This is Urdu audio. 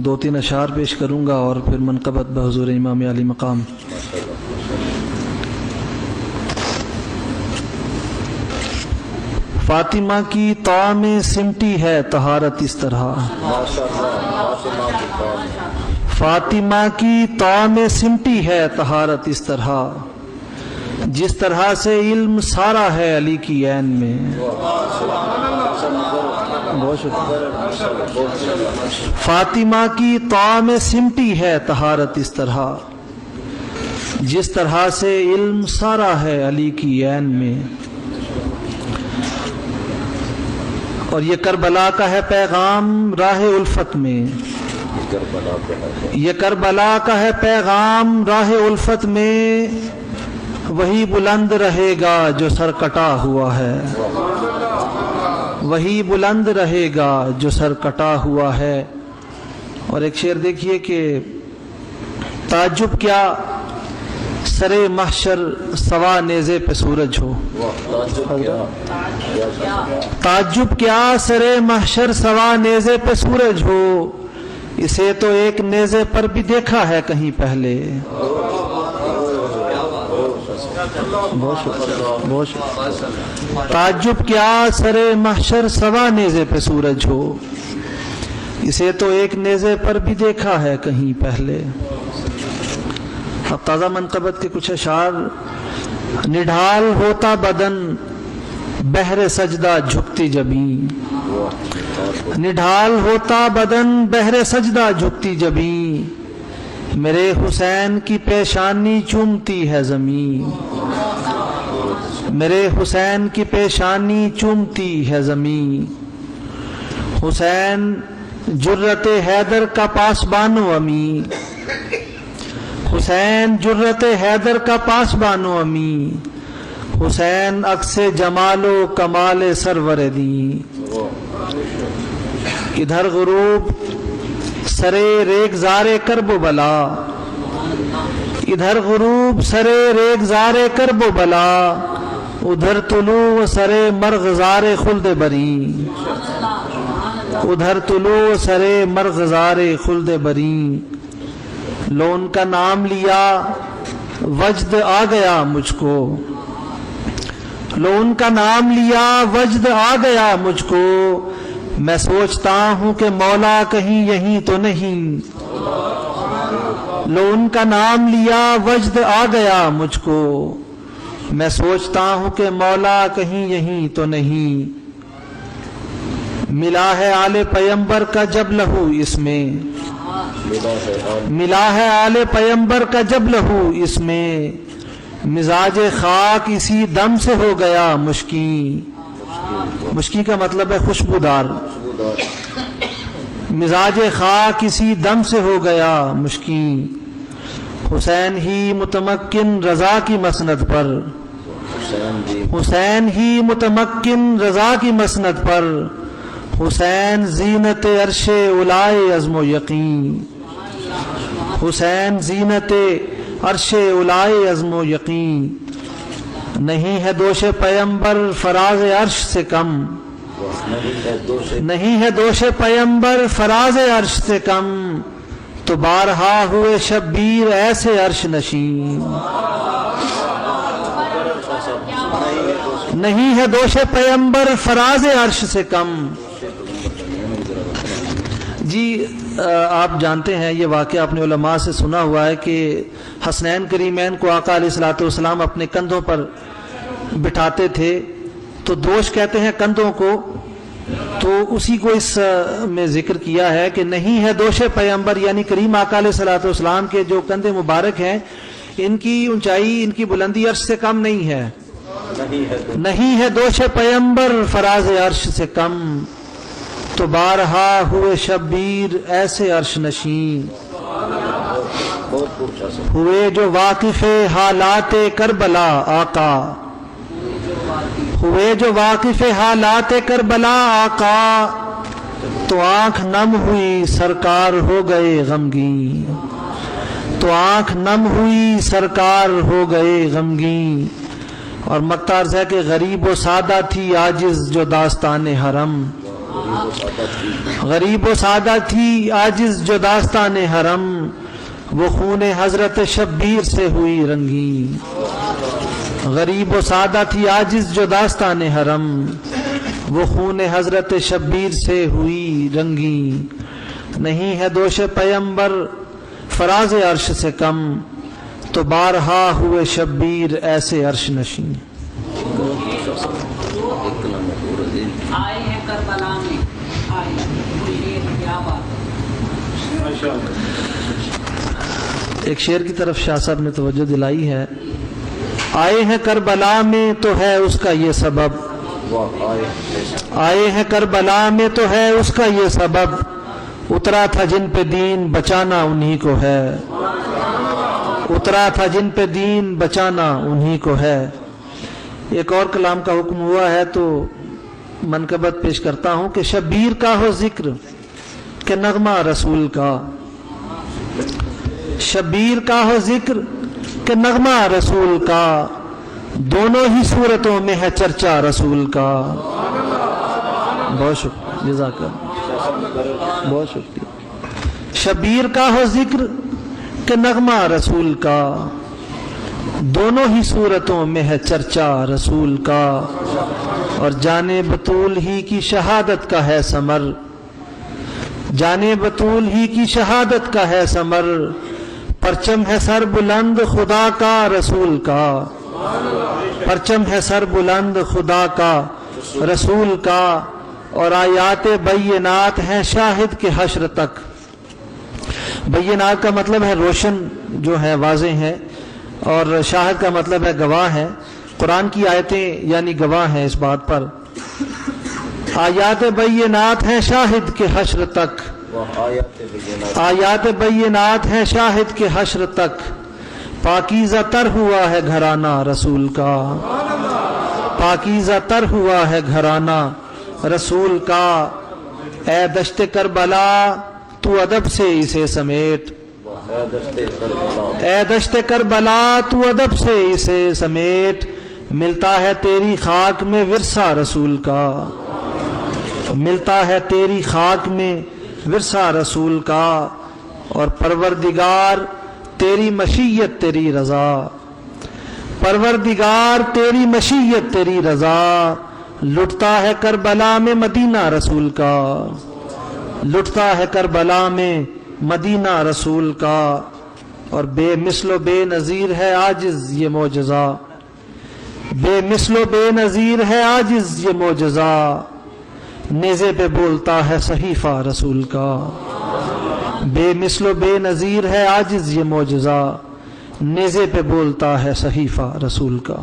دو تین اشعار پیش کروں گا اور پھر منقبت بحضور امام علی مقام. فاطمہ کی طاع میں سمٹی ہے طہارت اس طرح. فاطمہ کی طاع میں سمٹی ہے طہارت اس طرح، جس طرح سے علم سارا ہے علی کی عین میں. فاطمہ کی طاع میں سمٹی ہے طہارت اس طرح، جس طرح سے علم سارا ہے علی کی عین میں. اور یہ کربلا کا ہے پیغام راہ الفت میں، یہ کربلا کا ہے پیغام راہ الفت میں، وہی بلند رہے گا جو سر کٹا ہوا ہے. وہی بلند رہے گا جو سر کٹا ہوا ہے. اور ایک شعر دیکھیے کہ تعجب کیا سرے محشر سوا نیزے پہ سورج ہو. تعجب کیا سرے محشر سوا نیزے پہ سورج ہو، اسے تو ایک نیزے پر بھی دیکھا ہے کہیں پہلے. تعجب کیا سرے محشر سوا نیزے پہ سورج ہو، اسے تو ایک نیزے پر بھی دیکھا ہے کہیں پہلے. اب تازہ منقبت کے کچھ اشعار. نڈھال ہوتا بدن بہر سجدہ جھکتی جبیں، نڈھال ہوتا بدن بہر سجدہ جھکتی جبیں، میرے حسین کی پیشانی چومتی ہے زمین. میرے حسین کی پیشانی چومتی ہے زمین. حسین جرت حیدر کا پاسبان و امی، حسین جرت حیدر کا پاسبان و امی، حسین عکس جمال و کمال سرور دی. ادھر غروب سرے ریگزار کرب و بلا، ادھر غروب سرے ریگزار کرب و بلا، ادھر طلوع سرے مرغزار خلد بری. ادھر طلوع سرے مرغزار خلد بری. لو ان کا نام لیا وجد آ گیا مجھ کو، لو ان کا نام لیا وجد آ گیا مجھ کو، میں سوچتا ہوں کہ مولا کہیں یہیں تو نہیں. لو ان کا نام لیا وجد آ گیا مجھ کو، میں سوچتا ہوں کہ مولا کہیں یہیں تو نہیں. ملا ہے آل پیمبر کا جب لہو اس میں، ملا ہے آل پیمبر کا جب لہو اس میں، مزاج خاک اسی دم سے ہو گیا مشکی. مشکی کا مطلب ہے خوشبودار. مزاج خاک اسی دم سے ہو گیا مشکی. حسین ہی متمکن رضا کی مسند پر، حسین ہی متمکن رضا کی مسند پر، حسین زینت عرش اولائے عزم و یقین. حسین زینت عرش اولائے عزم و یقین. نہیں ہے دوش پیمبر فراز عرش سے کم، نہیں ہے دوش پیمبر فراز عرش سے کم، تو بارہا ہوئے شبیر ایسے عرش نشین. نہیں ہے دوش پیمبر فراز عرش سے کم. جی آپ جانتے ہیں یہ واقعہ اپنے علماء سے سنا ہوا ہے کہ حسنین کریمین کو آقا علیہ الصلوۃ والسلام اپنے کندھوں پر بٹھاتے تھے تو دوش کہتے ہیں کندھوں کو، تو اسی کو اس میں ذکر کیا ہے کہ نہیں ہے دوش پیمبر، یعنی کریم آقا علیہ الصلوۃ والسلام کے جو کندھے مبارک ہیں ان کی اونچائی ان کی بلندی عرش سے کم نہیں ہے. نہیں ہے دوش پیمبر فراز عرش سے کم، تو بارہا ہوئے شبیر ایسے عرش نشین. ہوئے جو واقف حالات کربلا آقا، ہوئے جو واقف حالات کربلا آقا، تو آنکھ نم ہوئی سرکار ہو گئے غمگین. تو آنکھ نم ہوئی سرکار ہو گئے غمگین. اور مقطع عرض ہے کہ غریب و سادہ تھی عاجز جو داستان حرم، غریب و سادہ تھی عاجز جو داستان حرم، وہ خون حضرت شبیر سے ہوئی رنگین۔ غریب و سادہ تھی عاجز جو داستان حرم، وہ خون حضرت شبیر سے ہوئی رنگین۔ نہیں ہے دوش پیمبر فراز عرش سے کم، تو بارہا ہوئے شبیر ایسے عرش نشین۔ آئے ہیں کربلا میں، آئے ہیں کیا بات۔ ایک شعر کی طرف شاہ صاحب نے توجہ دلائی ہے، آئے ہیں کربلا میں تو ہے اس کا یہ سبب، آئے ہیں کربلا میں تو ہے اس کا یہ سبب، اترا تھا جن پہ دین بچانا انہی کو ہے، اترا تھا جن پہ دین بچانا انہی کو ہے۔ ایک اور کلام کا حکم ہوا ہے تو منقبت پیش کرتا ہوں کہ شبیر کا ہو ذکر کہ نغمہ رسول کا، شبیر کا ہو ذکر کہ نغمہ رسول کا، دونوں ہی صورتوں میں ہے چرچا رسول کا۔ بہت شکریہ، جزاک اللہ، بہت شکریہ۔ شبیر کا ہو ذکر کہ نغمہ رسول کا، دونوں ہی صورتوں میں ہے چرچا رسول کا، اور جانے بطول ہی کی شہادت کا ہے ثمر، جانے بطول ہی کی شہادت کا ہے ثمر، پرچم ہے سر بلند خدا کا رسول کا، پرچم ہے سر بلند خدا کا رسول کا، اور آیات بینات ہیں شاہد کے حشر تک۔ بینات کا مطلب ہے روشن جو ہے، واضح ہے، اور شاہد کا مطلب ہے گواہ ہے۔ قرآن کی آیتیں یعنی گواہ ہیں اس بات پر۔ آیات بینات ہیں شاہد کے حشر تک، آیات بینات ہیں شاہد کے حشر تک، پاکیزہ تر ہوا ہے گھرانہ رسول کا، پاکیزہ تر ہوا ہے گھرانہ رسول کا۔ اے دشت کربلا تو ادب سے اسے سمیٹ، اے دشت کربلا تو ادب سے اسے سمیٹ، ملتا ہے تیری خاک میں ورثہ رسول کا، ملتا ہے تیری خاک میں ورثہ رسول کا، اور پروردگار تیری مشیت تیری رضا، پروردگار تیری مشیت تیری رضا، لٹتا ہے کربلا میں مدینہ رسول کا، لٹتا ہے کربلا میں مدینہ رسول کا، اور بے مثل و بے نظیر ہے عاجز یہ معجزہ، بے مثل و بے نظیر ہے عاجز یہ معجزہ، نیزے پہ بولتا ہے صحیفہ رسول کا، بے مثل و بے نظیر ہے عاجز یہ معجزہ، نیزے پہ بولتا ہے صحیفہ رسول کا۔